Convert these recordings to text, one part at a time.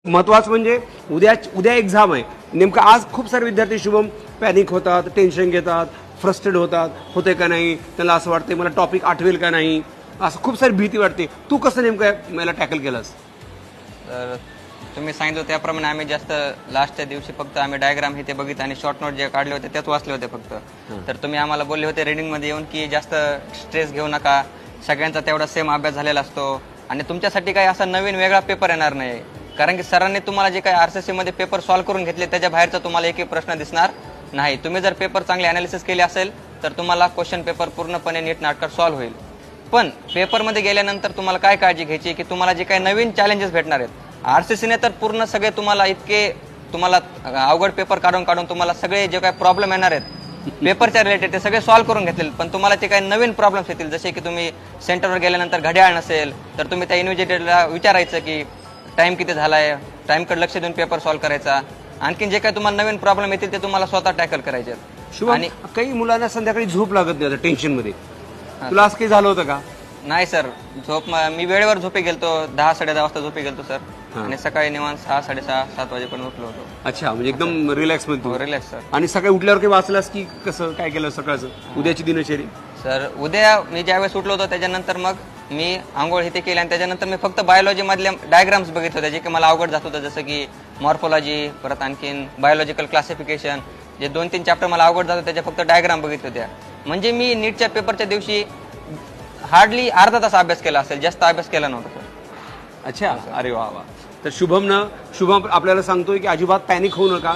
महत्वाचं म्हणजे उद्या एक्झाम आहे. नेमकं आज खूप सारे विद्यार्थी शुभम पॅनिक होतात, टेन्शन घेतात, फ्रस्ट्रेट होतात, होते का नाही, त्यांना असं वाटते मला टॉपिक आठवेल का नाही, असं खूप सारी भीती वाटते. तू कसं नेमकं मला टॅकल केलंस? तर तुम्ही सांगितलं त्याप्रमाणे आम्ही जास्त लास्टच्या दिवशी फक्त आम्ही डायग्राम हे ते बघितलं आणि शॉर्ट नोट जे काढले होते त्याच वाचले होते फक्त. तर तुम्ही आम्हाला बोलले होते रीडिंगमध्ये येऊन की जास्त स्ट्रेस घेऊ नका, सगळ्यांचा तेवढा सेम अभ्यास झालेला असतो आणि तुमच्यासाठी काही असा नवीन वेगळा पेपर येणार नाही. कारण की सरांनी तुम्हाला जे काही RCC मध्ये पेपर सॉल्व्ह करून घेतले त्याच्या बाहेरचा तुम्हाला एकही प्रश्न दिसणार नाही. तुम्ही जर पेपर चांगले अनालिसिस केले असेल तर तुम्हाला क्वेश्चन पेपर पूर्णपणे नीट नाटकात सॉल्व्ह होईल. पण पेपरमध्ये गेल्यानंतर तुम्हाला काय काळजी घ्यायची की तुम्हाला जे काही नवीन चॅलेंजेस भेटणार आहेत. RCCने तर पूर्ण सगळे तुम्हाला इतके तुम्हाला अवघड पेपर काढून तुम्हाला सगळे जे काही प्रॉब्लेम येणार आहेत पेपरच्या रिलेटेड ते सगळे सॉल्व्ह करून घेतले. पण तुम्हाला ते काही नवीन प्रॉब्लेम्स येतील, जसे की तुम्ही सेंटरवर गेल्यानंतर घड्याळ नसेल तर तुम्ही त्या इन्व्हिजिलेटरला विचारायचं की टाइम किती झालाय, टाइमकडे लक्ष देऊन पेपर सॉल्व्ह करायचा. आणखीन जे काही तुम्हाला नवीन प्रॉब्लेम येतील ते तुम्हाला स्वतः टॅकल करायचे. आणि काही मुलांना संध्याकाळी झोप लागत नाही टेन्शन मध्ये. तुला असं काही झालं होतं का? नाही सर, मी वेळेवर झोपी गेलतो, 10-10:30 वाजता झोपी गेलतो सर. आणि सकाळी निवांत 6-6:30-7 वाजेपर्यंत उठलो होतो. अच्छा, म्हणजे एकदम रिलॅक्स मध्ये तू. Relax sir. आणि सकाळी उठल्यावर काही वाचलास की कसं काय केलं सकाळचं उद्याची दिनचर्या? सर उद्या मी ज्यावेळेस उठलो होतो त्याच्यानंतर मग मी आंघोळ हे ते केली आणि त्याच्यानंतर मी फक्त बायोलॉजी मधल्या डायग्राम्स बघितले होते जे की मला अवघड जात होतं, जसं की मॉर्फोलॉजी, परत आणखीन बायोलॉजिकल क्लासिफिकेशन, जे 2-3 चॅप्टर मला अवघड जात होते त्याच्या फक्त डायग्राम बघितले होत्या. म्हणजे मी नीटच्या पेपरच्या दिवशी हार्डली अर्धा तास अभ्यास केला असेल, जास्त अभ्यास केला नव्हता सर. अच्छा, अरे वा वा. तर शुभम आपल्याला सांगतोय की अजिबात पॅनिक होऊ नका.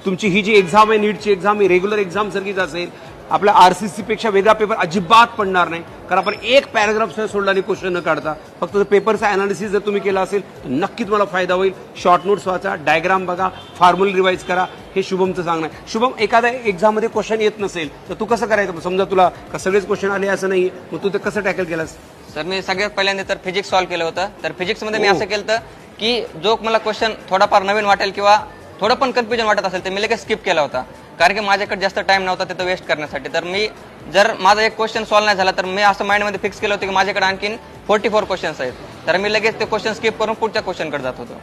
तुमची ही जी एक्झाम आहे, नीटची एक्झाम ही रेग्युलर एक्झाम सारखीच असेल. आपल्या RCC पेक्षा वेगळा पेपर अजिबात पडणार नाही. कारण आपण एक पॅराग्राफ सोडला आणि क्वेश्चन न काढता फक्त पेपरचा अनालिसिस जर तुम्ही केला असेल तर नक्की तुम्हाला फायदा होईल. शॉर्ट नोट्स वाचा, डायग्राम बघा, फॉर्म्युला रिवाइज करा, हे शुभमचं सांगणं आहे. शुभम, एखाद्या एक्झाम मध्ये क्वेश्चन येत नसेल तर तू कसं करायचं? समजा तुला सगळेच क्वेश्चन आले असं नाही, मग तू ते कसं टॅकल केलंस? सर मी सगळ्यात पहिल्यांदा तर फिजिक्स सॉल्व्ह केलं होतं. तर फिजिक्समध्ये मी असं केलं की जो मला क्वेश्चन थोडाफार नवीन वाटेल किंवा थोडं पण कन्फ्युजन वाटत असेल तर मी लगेच स्किप केला होता. कारण की माझ्याकडे जास्त टाइम नव्हता तिथं वेस्ट करण्यासाठी. तर मी जर माझा एक क्वेश्चन सॉल्व्ह नाही झाला तर मी असं माइंडमध्ये फिक्स केलं होतं की माझ्याकडे आणखीन 44 क्वेश्चन्स आहेत. तर मी लगेच ते क्वेश्चन स्किप करून पुढच्या क्वेश्चनकडे जात होतो.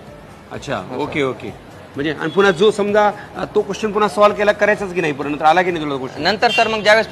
अच्छा, ओके ओके. म्हणजे आणि पुन्हा जो समजा तो क्वेश्चन पुन्हा सॉल्व्ह केला करायचाच की नाही, नंतर आला की नाही तुला क्वेश्चन? नंतर सर मग ज्यावेळेस